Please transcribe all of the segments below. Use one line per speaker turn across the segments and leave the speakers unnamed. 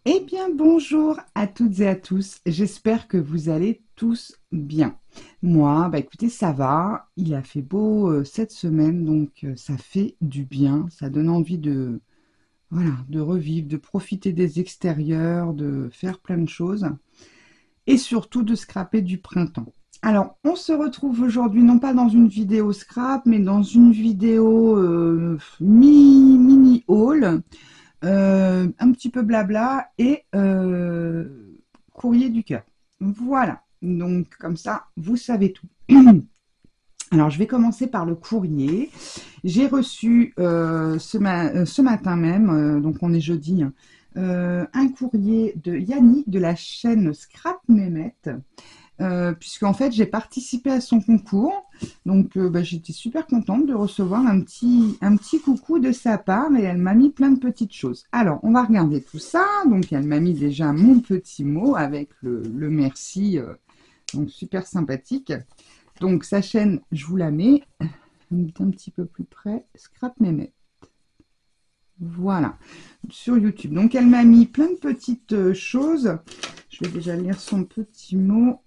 Eh bien, bonjour à toutes et à tous. J'espère que vous allez tous bien. Moi, bah écoutez, ça va. Il a fait beau cette semaine, donc ça fait du bien. Ça donne envie de, voilà, de revivre, de profiter des extérieurs, de faire plein de choses et surtout de scraper du printemps. Alors, on se retrouve aujourd'hui non pas dans une vidéo scrap, mais dans une vidéo mini haul. Un petit peu blabla et courrier du cœur. Voilà, donc comme ça, vous savez tout. Alors, je vais commencer par le courrier. J'ai reçu ce matin même, donc on est jeudi, hein, un courrier de Yannick de la chaîne Scrap Mehmet. Puisqu'en fait j'ai participé à son concours, donc bah, j'étais super contente de recevoir un petit coucou de sa part et elle m'a mis plein de petites choses. Alors on va regarder tout ça, donc elle m'a mis déjà mon petit mot avec le merci, donc super sympathique. Donc sa chaîne, je vous la mets un petit peu plus près, Scrap Mehmet. Voilà, sur YouTube. Donc elle m'a mis plein de petites choses. Je vais déjà lire son petit mot.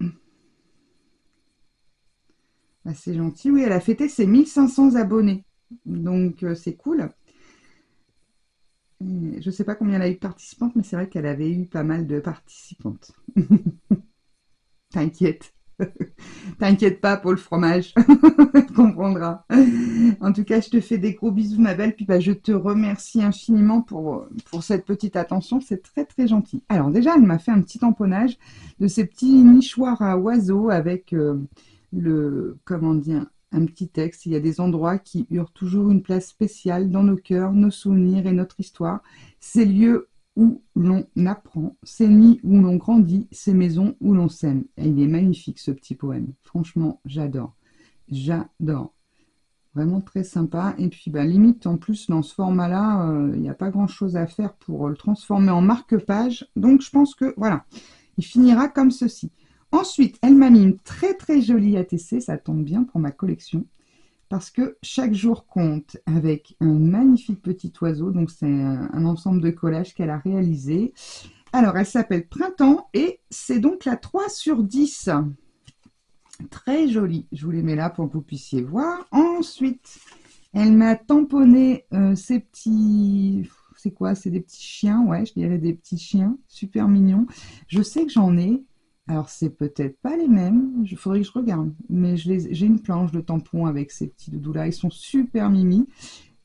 Ah, c'est gentil. Oui, elle a fêté ses 1500 abonnés. Donc, c'est cool. Et je ne sais pas combien elle a eu de participantes, mais c'est vrai qu'elle avait eu pas mal de participantes. T'inquiète. T'inquiète pas pour le fromage. Tu comprendras. En tout cas, je te fais des gros bisous, ma belle. Puis bah, je te remercie infiniment pour cette petite attention. C'est très, très gentil. Alors déjà, elle m'a fait un petit tamponnage de ces petits nichoirs à oiseaux avec comment dire, un petit texte. Il y a des endroits qui eurent toujours une place spéciale dans nos cœurs, nos souvenirs et notre histoire. Ces lieux où l'on apprend, ces nids où l'on grandit, ces maisons où l'on s'aime. Et il est magnifique ce petit poème. Franchement, j'adore. J'adore. Vraiment très sympa. Et puis, bah, limite, en plus, dans ce format-là, il n'y a pas grand-chose à faire pour le transformer en marque-page. Donc, je pense que, voilà, il finira comme ceci. Ensuite, elle m'a mis une très, très jolie ATC. Ça tombe bien pour ma collection. Parce que chaque jour compte avec un magnifique petit oiseau. Donc, c'est un ensemble de collages qu'elle a réalisé. Alors, elle s'appelle Printemps et c'est donc la 3 sur 10. Très jolie. Je vous les mets là pour que vous puissiez voir. Ensuite, elle m'a tamponné ces petits... C'est quoi? C'est des petits chiens, ouais, je dirais des petits chiens, super mignons. Je sais que j'en ai. Alors, c'est peut-être pas les mêmes. Il faudrait que je regarde. Mais j'ai une planche de tampons avec ces petits doudous-là. Ils sont super mimi,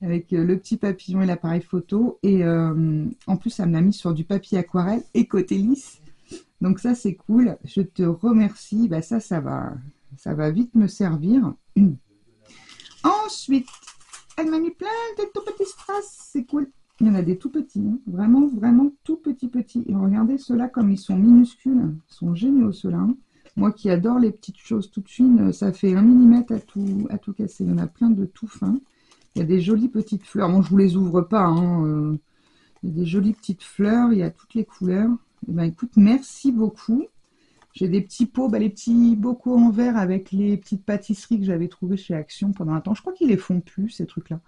avec le petit papillon et l'appareil photo. Et en plus, ça me l'a mis sur du papier aquarelle et côté lisse. Donc ça, c'est cool. Je te remercie. Bah, ça va vite me servir. Ensuite, elle m'a mis plein de tout petits strass. C'est cool. Il y en a des tout petits. Hein. Vraiment, vraiment tout petits. Et regardez ceux-là comme ils sont minuscules. Ils sont géniaux ceux-là. Hein. Moi qui adore les petites choses toutes fines, ça fait 1 mm à tout casser. Il y en a plein de tout fins. Il y a des jolies petites fleurs. Bon, je ne vous les ouvre pas. Hein. Il y a des jolies petites fleurs. Il y a toutes les couleurs. Eh ben, écoute, merci beaucoup. J'ai des petits pots, bah, les petits bocaux en verre avec les petites pâtisseries que j'avais trouvées chez Action pendant un temps. Je crois qu'ils les font plus, ces trucs-là.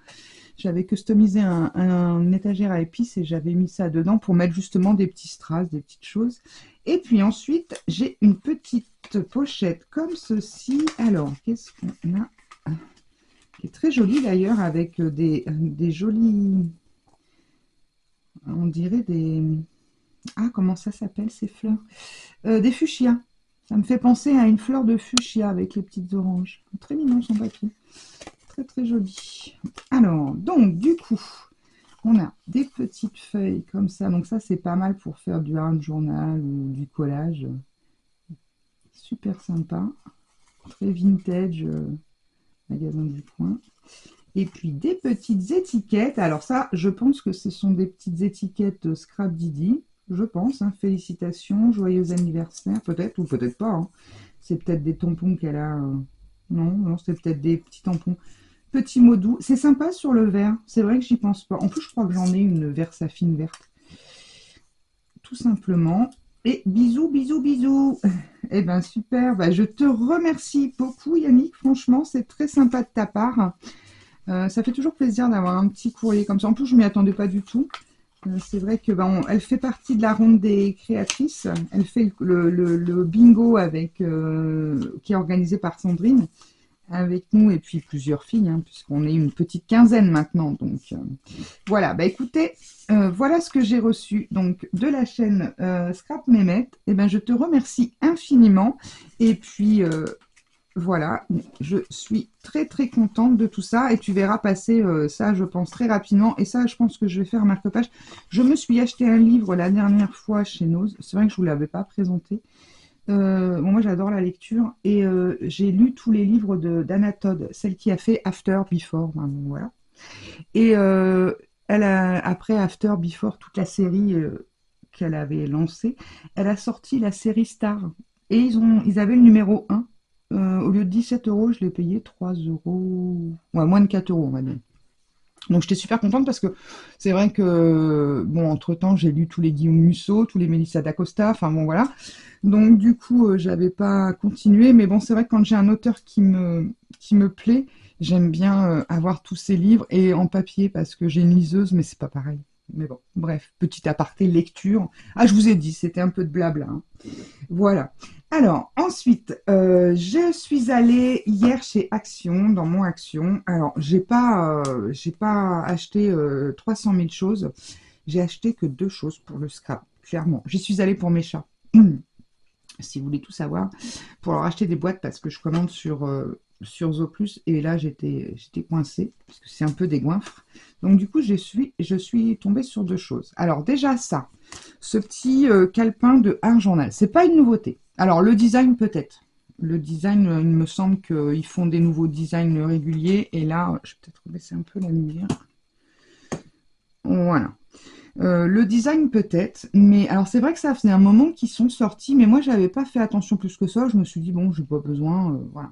J'avais customisé un étagère à épices et j'avais mis ça dedans pour mettre justement des petits strass, des petites choses. Et puis ensuite, j'ai une petite pochette comme ceci. Alors, qu'est-ce qu'on a? Qui est très jolie d'ailleurs, avec des jolis... On dirait des... Ah, comment ça s'appelle ces fleurs? Des fuchsias. Ça me fait penser à une fleur de fuchsia avec les petites oranges. Très mignon son papier. Très très joli. Alors, donc du coup, on a des petites feuilles comme ça. Donc ça, c'est pas mal pour faire du art journal ou du collage. Super sympa. Très vintage, magasin du coin. Et puis des petites étiquettes. Alors ça, je pense que ce sont des petites étiquettes de Scrap Didi. Je pense, hein. Félicitations, joyeux anniversaire, peut-être ou peut-être pas. Hein. C'est peut-être des tampons qu'elle a. Non, non, c'est peut-être des petits tampons. Petits mots doux. C'est sympa sur le verre. C'est vrai que j'y pense pas. En plus, je crois que j'en ai une Versafine verte. Tout simplement. Et bisous, bisous, bisous. Eh ben super, bah, je te remercie beaucoup Yannick, franchement c'est très sympa de ta part. Ça fait toujours plaisir d'avoir un petit courrier comme ça. En plus je m'y attendais pas du tout. C'est vrai que elle fait partie de la ronde des créatrices. Elle fait le bingo avec qui est organisé par Sandrine avec nous et puis plusieurs filles, hein, puisqu'on est une petite quinzaine maintenant. Donc voilà, bah écoutez, voilà ce que j'ai reçu donc de la chaîne Scrap Mehmet. Et ben je te remercie infiniment. Et puis voilà, je suis très très contente de tout ça et tu verras passer ça je pense très rapidement et ça je pense que je vais faire un marque-page. Je me suis acheté un livre la dernière fois chez Noz, c'est vrai que je ne vous l'avais pas présenté. Bon, moi j'adore la lecture et j'ai lu tous les livres d'Anna Todd, celle qui a fait After, Before, ben, bon, voilà. Et elle a, après After, Before, toute la série qu'elle avait lancée, elle a sorti la série Star et ils avaient le numéro 1. Au lieu de 17 euros, je l'ai payé 3 euros, ouais, moins de 4 euros on va dire. Donc j'étais super contente parce que c'est vrai que, bon, entre-temps, j'ai lu tous les Guillaume Musso, tous les Mélissa d'Acosta, enfin bon, voilà. Donc du coup, j'avais pas continué, mais bon, c'est vrai que quand j'ai un auteur qui me plaît, j'aime bien avoir tous ces livres et en papier parce que j'ai une liseuse, mais c'est pas pareil. Mais bon, bref, petit aparté lecture. Ah, je vous ai dit, c'était un peu de blabla, hein. Voilà. Alors, ensuite, je suis allée hier chez Action, dans mon Action. Alors, j'ai pas acheté 300 000 choses. J'ai acheté que 2 choses pour le scrap, clairement. J'y suis allée pour mes chats. Si vous voulez tout savoir, pour leur acheter des boîtes parce que je commande sur Zooplus et là j'étais coincée parce que c'est un peu des goinfres. Donc du coup je suis tombée sur 2 choses. Alors déjà ça, ce petit calepin de Art Journal, c'est pas une nouveauté. Alors le design peut-être. Le design, il me semble qu'ils font des nouveaux designs réguliers et là, je vais peut-être baisser un peu la lumière. Voilà. Le design peut-être, mais alors c'est vrai que ça faisait un moment qu'ils sont sortis, mais moi j'avais pas fait attention plus que ça, je me suis dit bon j'ai pas besoin, voilà.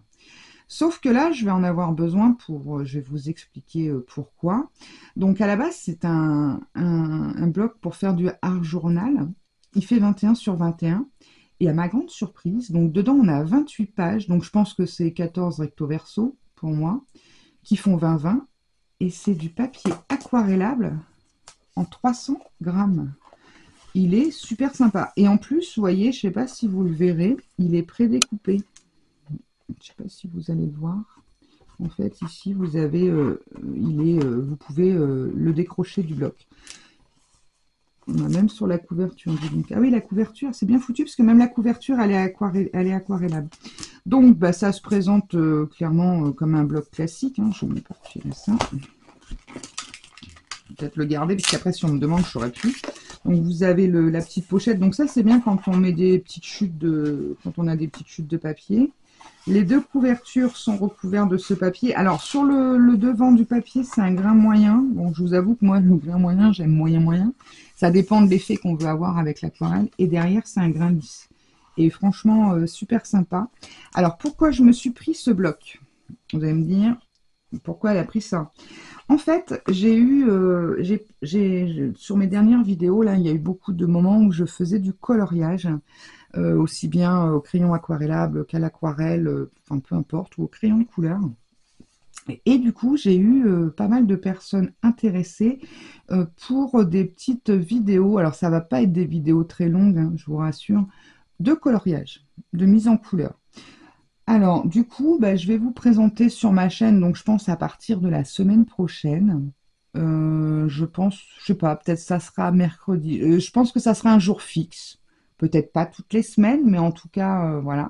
Sauf que là je vais en avoir besoin pour, je vais vous expliquer pourquoi. Donc à la base c'est un bloc pour faire du art journal, il fait 21 sur 21, et à ma grande surprise, donc dedans on a 28 pages, donc je pense que c'est 14 recto verso pour moi, qui font 20-20, et c'est du papier aquarellable en 300 grammes. Il est super sympa. Et en plus, vous voyez, je ne sais pas si vous le verrez, il est prédécoupé. Je ne sais pas si vous allez le voir. En fait, ici, vous avez, vous pouvez le décrocher du bloc. On a même sur la couverture. Donc, ah oui, la couverture, c'est bien foutu parce que même la couverture, elle est aquarellable. Donc, bah, ça se présente clairement comme un bloc classique, hein. Je vais me partir ça. Peut-être le garder, parce qu'après, si on me demande, je saurais plus. Donc, vous avez la petite pochette. Donc, ça, c'est bien quand on met des petites chutes quand on a des petites chutes de papier. Les 2 couvertures sont recouvertes de ce papier. Alors, sur le devant du papier, c'est un grain moyen. Bon, je vous avoue que moi, le grain moyen, j'aime moyen. Ça dépend de l'effet qu'on veut avoir avec l'aquarelle. Et derrière, c'est un grain lisse. Et franchement, super sympa. Alors, pourquoi je me suis pris ce bloc? Vous allez me dire, pourquoi elle a pris ça? En fait, sur mes dernières vidéos, là, il y a eu beaucoup de moments où je faisais du coloriage, aussi bien au crayon aquarellable qu'à l'aquarelle, enfin peu importe, ou au crayon de couleur. Et du coup, j'ai eu pas mal de personnes intéressées pour des petites vidéos. Alors, ça va pas être des vidéos très longues, hein, je vous rassure, de coloriage, de mise en couleur. Alors, du coup, bah, je vais vous présenter sur ma chaîne, donc je pense à partir de la semaine prochaine. Je pense, je sais pas, peut-être ça sera mercredi. Je pense que ça sera un jour fixe. Peut-être pas toutes les semaines, mais en tout cas, voilà.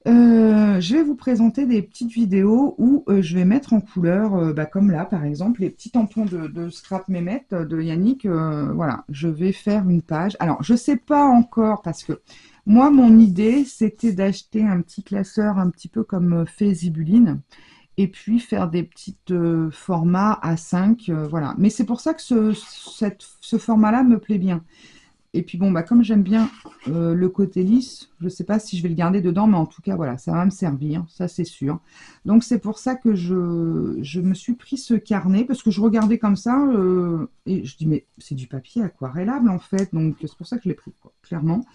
Je vais vous présenter des petites vidéos où je vais mettre en couleur, bah, comme là, par exemple, les petits tampons de Scrap Mehmet de Yannick. Voilà, je vais faire une page. Alors, je sais pas encore parce que moi, mon idée, c'était d'acheter un petit classeur un petit peu comme fait Zibuline et puis faire des petites formats A5, voilà. Mais c'est pour ça que ce format-là me plaît bien. Et puis bon, bah, comme j'aime bien le côté lisse, je ne sais pas si je vais le garder dedans, mais en tout cas, voilà, ça va me servir, ça c'est sûr. Donc c'est pour ça que je me suis pris ce carnet, parce que je regardais comme ça, et je dis, mais c'est du papier aquarellable en fait, donc c'est pour ça que je l'ai pris, quoi, clairement.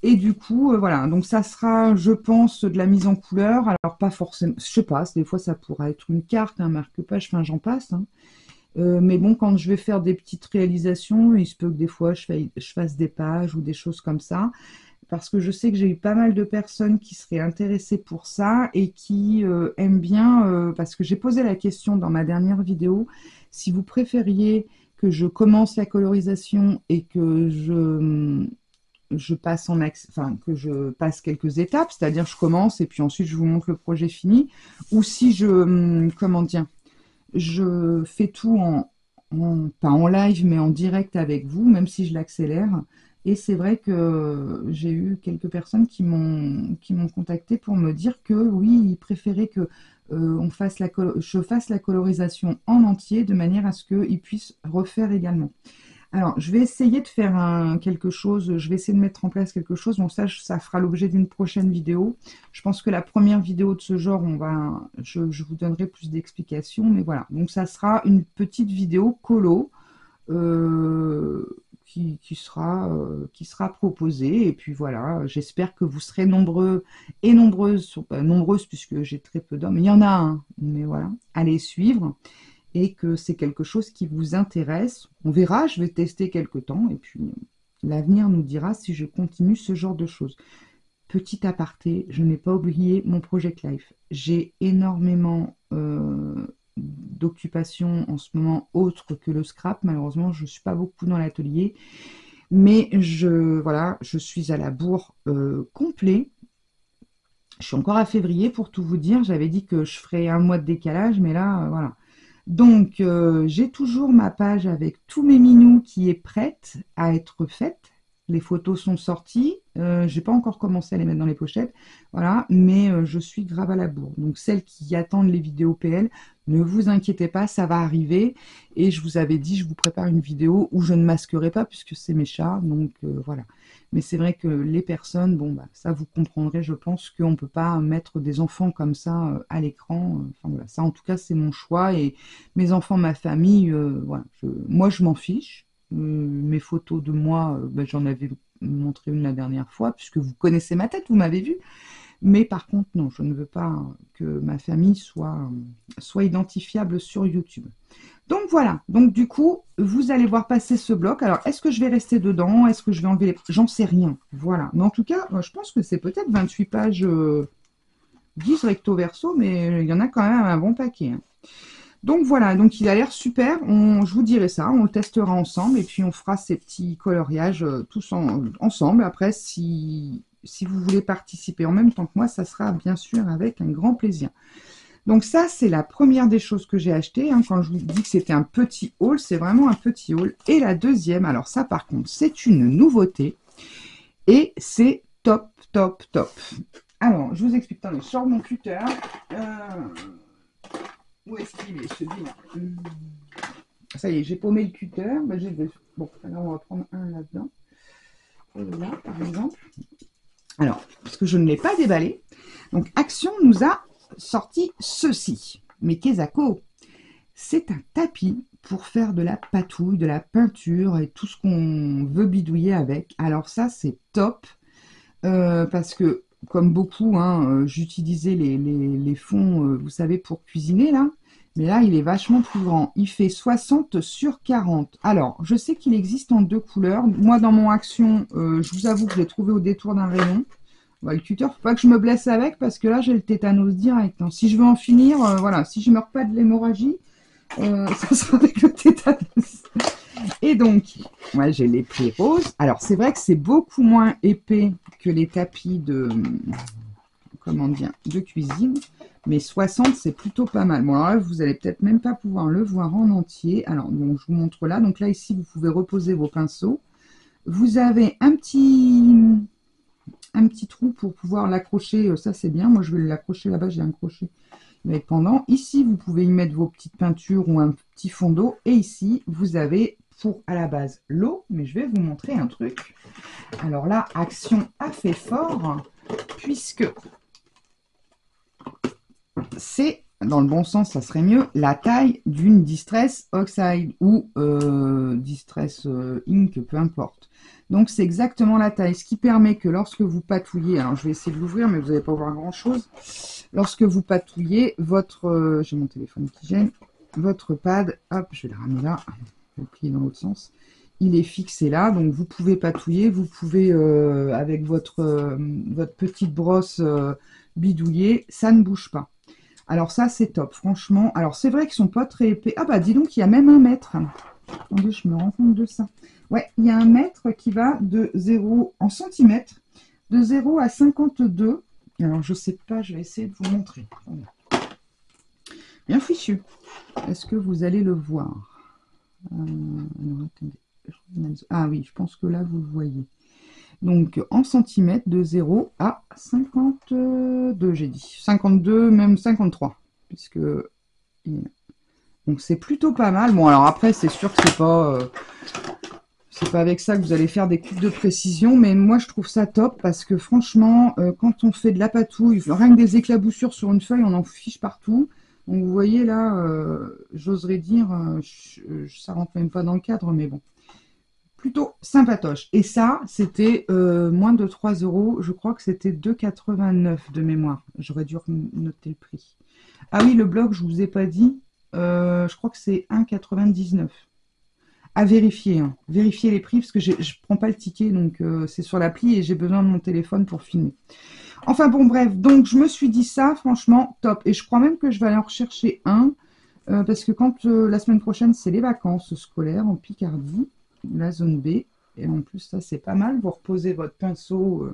Et du coup, voilà, donc ça sera, je pense, de la mise en couleur. Alors pas forcément, je sais pas, des fois ça pourrait être une carte, un marque-page, enfin j'en passe, hein. Mais bon, quand je vais faire des petites réalisations, il se peut que des fois je fasse des pages ou des choses comme ça, parce que je sais que j'ai eu pas mal de personnes qui seraient intéressées pour ça et qui aiment bien, parce que j'ai posé la question dans ma dernière vidéo, si vous préfériez que je commence la colorisation et que je passe enfin que je passe quelques étapes, c'est-à-dire je commence et puis ensuite je vous montre le projet fini, ou si je, comment dire, je fais tout pas en live, mais en direct avec vous, même si je l'accélère. Et c'est vrai que j'ai eu quelques personnes qui m'ont contacté pour me dire que oui, ils préféraient que je fasse la colorisation en entier de manière à ce qu'ils puissent refaire également. Alors, je vais essayer de faire quelque chose, je vais essayer de mettre en place quelque chose. Bon, ça fera l'objet d'une prochaine vidéo. Je pense que la première vidéo de ce genre, je vous donnerai plus d'explications. Mais voilà, donc ça sera une petite vidéo colo qui sera proposée. Et puis voilà, j'espère que vous serez nombreux et nombreuses, pas nombreuses puisque j'ai très peu d'hommes. Il y en a un, mais voilà, allez suivre. Et que c'est quelque chose qui vous intéresse. On verra, je vais tester quelque temps et puis l'avenir nous dira si je continue ce genre de choses. Petit aparté, je n'ai pas oublié mon Project Life. J'ai énormément d'occupations en ce moment autres que le scrap. Malheureusement, je ne suis pas beaucoup dans l'atelier. Mais voilà, je suis à la bourre complet. Je suis encore à février pour tout vous dire. J'avais dit que je ferais un mois de décalage, mais là, voilà. Donc, j'ai toujours ma page avec tous mes minous qui est prête à être faite. Les photos sont sorties. J'ai pas encore commencé à les mettre dans les pochettes. Voilà, mais je suis grave à la bourre. Donc, celles qui attendent les vidéos PL, ne vous inquiétez pas, ça va arriver. Et je vous avais dit, je vous prépare une vidéo où je ne masquerai pas puisque c'est mes chats. Donc, voilà. Mais c'est vrai que les personnes, bon, bah, ça vous comprendrez, je pense qu'on ne peut pas mettre des enfants comme ça à l'écran. Enfin, voilà, ça, en tout cas, c'est mon choix. Et mes enfants, ma famille, voilà, moi, je m'en fiche. Mes photos de moi, bah, j'en avais montré une la dernière fois, puisque vous connaissez ma tête, vous m'avez vu. Mais par contre, non, je ne veux pas que ma famille soit identifiable sur YouTube. Donc voilà, donc du coup, vous allez voir passer ce bloc. Alors, est-ce que je vais rester dedans? Est-ce que je vais enlever les... J'en sais rien. Voilà. Mais en tout cas, je pense que c'est peut-être 28 pages 10 recto verso, mais il y en a quand même un bon paquet, hein. Donc voilà, donc il a l'air super. Je vous dirai ça, on le testera ensemble et puis on fera ces petits coloriages tous ensemble. Après, si vous voulez participer en même temps que moi, ça sera bien sûr avec un grand plaisir. Donc ça, c'est la première des choses que j'ai acheté, hein. Quand je vous dis que c'était un petit haul, c'est vraiment un petit haul. Et la deuxième, alors ça par contre, c'est une nouveauté. Et c'est top, top, top. Alors, je vous explique. Attendez, je sors mon cutter. Où est-ce qu'il est, celui-là? Ça y est, j'ai paumé le cutter. Ben, bon, alors on va prendre un là-dedans. Là, par exemple. Alors, parce que je ne l'ai pas déballé. Donc, Action nous a sorti ceci. Mais Kezako, c'est un tapis pour faire de la patouille, de la peinture et tout ce qu'on veut bidouiller avec. Alors ça, c'est top. Parce que, comme beaucoup, hein, j'utilisais les fonds, vous savez, pour cuisiner, là. Mais là, il est vachement plus grand. Il fait 60 sur 40. Alors, je sais qu'il existe en deux couleurs. Moi, dans mon Action, je vous avoue que je l'ai trouvé au détour d'un rayon. Bah, le cutter, faut pas que je me blesse avec parce que là, j'ai le tétanos direct, hein. Si je veux en finir, voilà, si je meurs pas de l'hémorragie, ça sera avec le tétanos. Et donc, moi, j'ai les plis roses. Alors, c'est vrai que c'est beaucoup moins épais que les tapis de, comment dire, de cuisine. Mais 60, c'est plutôt pas mal. Bon, alors là, vous allez peut-être même pas pouvoir le voir en entier. Alors, bon, je vous montre là. Donc là, ici, vous pouvez reposer vos pinceaux. Vous avez un petit trou pour pouvoir l'accrocher. Ça, c'est bien. Moi, je vais l'accrocher là-bas. J'ai un crochet pendant. Ici, vous pouvez y mettre vos petites peintures ou un petit fond d'eau. Et ici, vous avez pour à la base l'eau, mais je vais vous montrer un truc. Alors là, Action a fait fort, puisque c'est, dans le bon sens, ça serait mieux, la taille d'une Distress Oxide ou Distress Ink, peu importe. Donc c'est exactement la taille, ce qui permet que lorsque vous patouillez, alors je vais essayer de l'ouvrir, mais vous n'allez pas voir grand chose. Lorsque vous patouillez, votre, j'ai mon téléphone qui gêne, votre pad, hop, je vais le ramener là, je vais le plier dans l'autre sens. Il est fixé là, donc vous pouvez patouiller, vous pouvez avec votre petite brosse bidouiller, ça ne bouge pas. Alors ça c'est top, franchement. Alors c'est vrai qu'ils sont pas très épais. Ah bah dis donc, il y a même 1 mètre. Attendez, je me rends compte de ça. Ouais, il y a 1 mètre qui va de 0 en centimètres, de 0 à 52. Alors je sais pas, je vais essayer de vous montrer. Attendez. Bien fichu. Est-ce que vous allez le voir? Alors attendez. Ah oui, je pense que là vous le voyez. Donc en centimètres de 0 à 52, j'ai dit. 52, même 53. Puisque... Donc c'est plutôt pas mal. Bon alors après c'est sûr que c'est pas avec ça que vous allez faire des coupes de précision, mais moi je trouve ça top parce que franchement, quand on fait de la patouille, rien que des éclaboussures sur une feuille, on en fiche partout. Donc vous voyez là, j'oserais dire, ça rentre même pas dans le cadre, mais bon. Plutôt sympatoche. Et ça, c'était moins de 3 €. Je crois que c'était 2,89 € de mémoire. J'aurais dû noter le prix. Ah oui, le blog, je vous ai pas dit. Je crois que c'est 1,99 €. À vérifier. Hein. Vérifier les prix parce que je prends pas le ticket. Donc c'est sur l'appli et j'ai besoin de mon téléphone pour filmer. Enfin bon, bref. Donc je me suis dit ça, franchement, top. Et je crois même que je vais aller en rechercher un. Parce que quand la semaine prochaine, c'est les vacances scolaires en Picardie. La zone B, et en plus ça c'est pas mal, vous reposez votre pinceau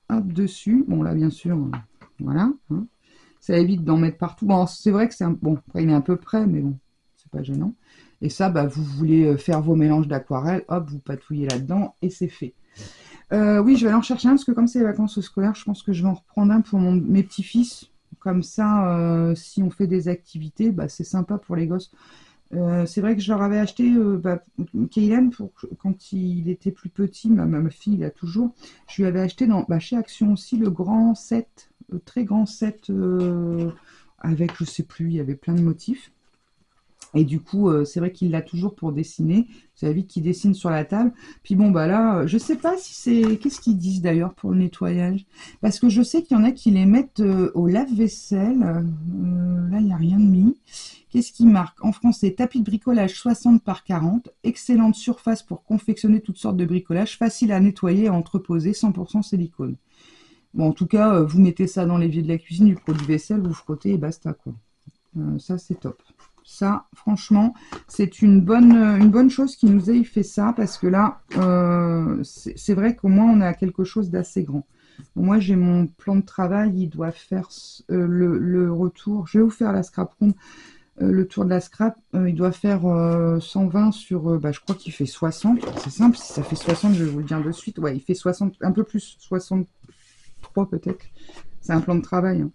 hop dessus, bon là bien sûr voilà, hein. Ça évite d'en mettre partout, bon c'est vrai que c'est un bon, après il est un peu près mais bon c'est pas gênant, et ça bah, vous voulez faire vos mélanges d'aquarelle, hop vous patouillez là dedans et c'est fait. Oui, je vais aller en chercher un parce que comme c'est les vacances scolaires, je pense que je vais en reprendre un pour mes petits-fils, comme ça si on fait des activités, bah, c'est sympa pour les gosses. C'est vrai que je leur avais acheté Kaylen quand il était plus petit, ma fille il a toujours, je lui avais acheté chez Action aussi le grand set, le très grand set avec je sais plus, il y avait plein de motifs. Et du coup, c'est vrai qu'il l'a toujours pour dessiner. Vous savez qu'il dessine sur la table. Puis bon, bah là, je sais pas si c'est... Qu'est-ce qu'ils disent d'ailleurs pour le nettoyage? Parce que je sais qu'il y en a qui les mettent au lave-vaisselle. Là, il n'y a rien de mis. Qu'est-ce qui marque? En français, tapis de bricolage 60 par 40. Excellente surface pour confectionner toutes sortes de bricolages. Facile à nettoyer et à entreposer. 100% silicone. Bon, en tout cas, vous mettez ça dans l'évier de la cuisine, du produit vaisselle, vous frottez et basta, quoi. Ça, c'est top. Ça, franchement, c'est une bonne chose qu'il nous ait fait ça, parce que là, c'est vrai qu'au moins, on a quelque chose d'assez grand. Bon, moi, j'ai mon plan de travail, il doit faire le retour. Je vais vous faire la scrap room, le tour de la scrap. Il doit faire 120 sur, je crois qu'il fait 60. C'est simple, si ça fait 60, je vais vous le dire de suite. Ouais, il fait 60, un peu plus, 63 peut-être. C'est un plan de travail, hein.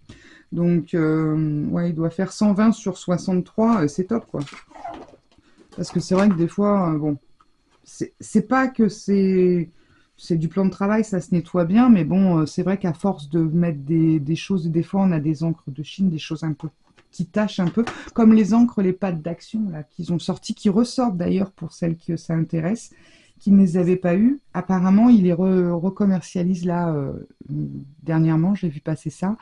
Donc, ouais, il doit faire 120 sur 63, c'est top, quoi. Parce que c'est vrai que des fois, bon, c'est pas que c'est du plan de travail, ça se nettoie bien, mais bon, c'est vrai qu'à force de mettre des choses, des fois, on a des encres de Chine, des choses un peu qui tâchent un peu, comme les encres, les pâtes d'Action, là, qu'ils ont sorties, qui ressortent d'ailleurs pour celles que ça intéresse, qui ne les avaient pas eues. Apparemment, ils les recommercialisent là, dernièrement, j'ai vu passer ça.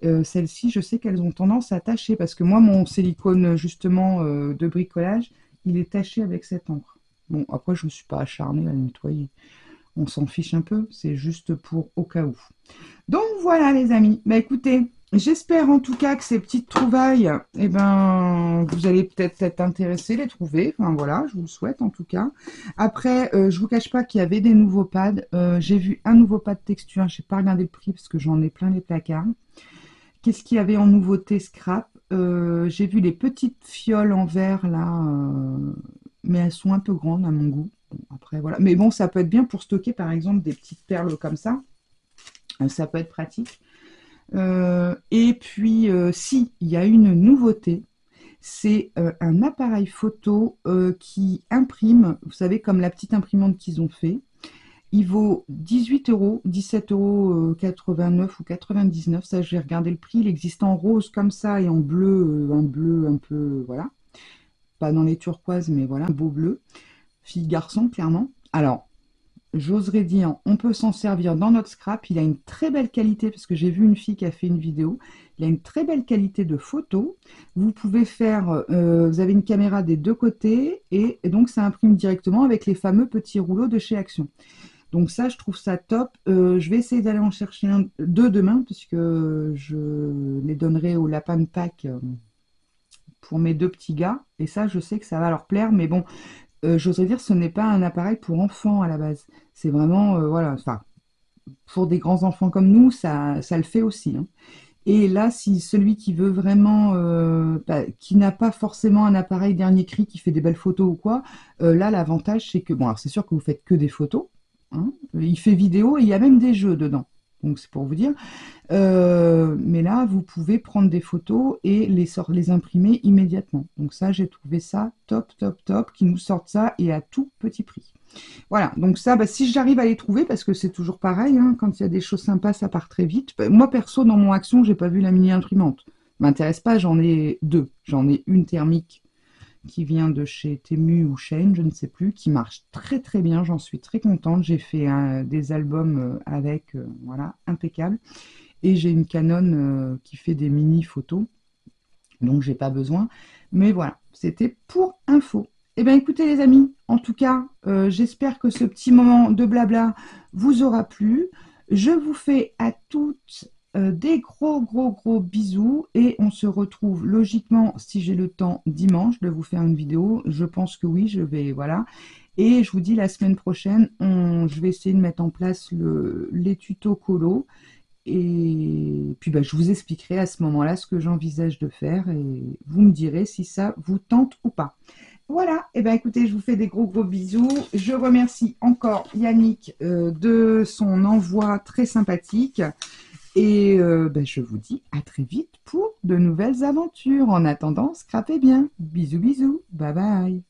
Celles-ci, je sais qu'elles ont tendance à tacher, parce que moi, mon silicone, justement, de bricolage, il est taché avec cette encre. Bon, après, je ne me suis pas acharnée à le nettoyer. On s'en fiche un peu, c'est juste pour au cas où. Donc, voilà, les amis. Bah, écoutez, j'espère en tout cas que ces petites trouvailles, eh ben, vous allez peut-être être intéressés, les trouver. Enfin, voilà, je vous le souhaite en tout cas. Après, je vous cache pas qu'il y avait des nouveaux pads. J'ai vu un nouveau pad texture. Je n'ai pas regardé le prix parce que j'en ai plein les placards. Qu'est-ce qu'il y avait en nouveauté scrap? J'ai vu les petites fioles en verre là, mais elles sont un peu grandes à mon goût. Bon, après voilà, mais bon, ça peut être bien pour stocker par exemple des petites perles comme ça. Ça peut être pratique. Et puis, si, il y a une nouveauté, C'est un appareil photo qui imprime, vous savez, comme la petite imprimante qu'ils ont fait. Il vaut 18 euros, 17,89 € ou 99. Ça, je vais regarder le prix. Il existe en rose comme ça et en bleu, un bleu un peu, voilà. Pas dans les turquoises, mais voilà, un beau bleu. Fille-garçon, clairement. Alors, j'oserais dire, on peut s'en servir dans notre scrap. Il a une très belle qualité, parce que j'ai vu une fille qui a fait une vidéo. Il a une très belle qualité de photo. Vous pouvez faire, vous avez une caméra des deux côtés, et donc ça imprime directement avec les fameux petits rouleaux de chez Action. Donc ça, je trouve ça top. Je vais essayer d'aller en chercher deux demain, puisque je les donnerai au lapin de Pâques pour mes deux petits gars. Et ça, je sais que ça va leur plaire, mais bon, j'oserais dire, ce n'est pas un appareil pour enfants à la base. C'est vraiment, voilà, enfin, pour des grands enfants comme nous, ça le fait aussi, hein. Et là, si celui qui veut vraiment, qui n'a pas forcément un appareil dernier cri qui fait des belles photos ou quoi, là, l'avantage, c'est que, bon, alors c'est sûr que vous faites que des photos, hein. Il fait vidéo et il y a même des jeux dedans. Donc c'est pour vous dire. Mais là, vous pouvez prendre des photos et les imprimer immédiatement. Donc ça, j'ai trouvé ça top, top, top, qu'ils nous sortent ça et à tout petit prix. Voilà, donc ça, bah, si j'arrive à les trouver, parce que c'est toujours pareil, hein, quand il y a des choses sympas, ça part très vite. Bah, moi, perso, dans mon Action, j'ai pas vu la mini imprimante. M'intéresse pas, j'en ai deux. J'en ai une thermique qui vient de chez Temu ou Shein, je ne sais plus, qui marche très très bien, j'en suis très contente. J'ai fait des albums avec, voilà, impeccable. Et j'ai une Canon qui fait des mini photos, donc j'ai pas besoin. Mais voilà, c'était pour info. Eh bien écoutez les amis, en tout cas, j'espère que ce petit moment de blabla vous aura plu. Je vous fais à toutes des gros gros gros bisous et on se retrouve logiquement, si j'ai le temps, dimanche de vous faire une vidéo. Je pense que oui, je vais, voilà. Et je vous dis la semaine prochaine, je vais essayer de mettre en place les tutos colo. Et puis bah, je vous expliquerai à ce moment-là ce que j'envisage de faire et vous me direz si ça vous tente ou pas. Voilà, et bien écoutez, je vous fais des gros gros bisous. Je remercie encore Yannick de son envoi très sympathique. Et ben, je vous dis à très vite pour de nouvelles aventures. En attendant, scrapez bien. Bisous bisous. Bye bye.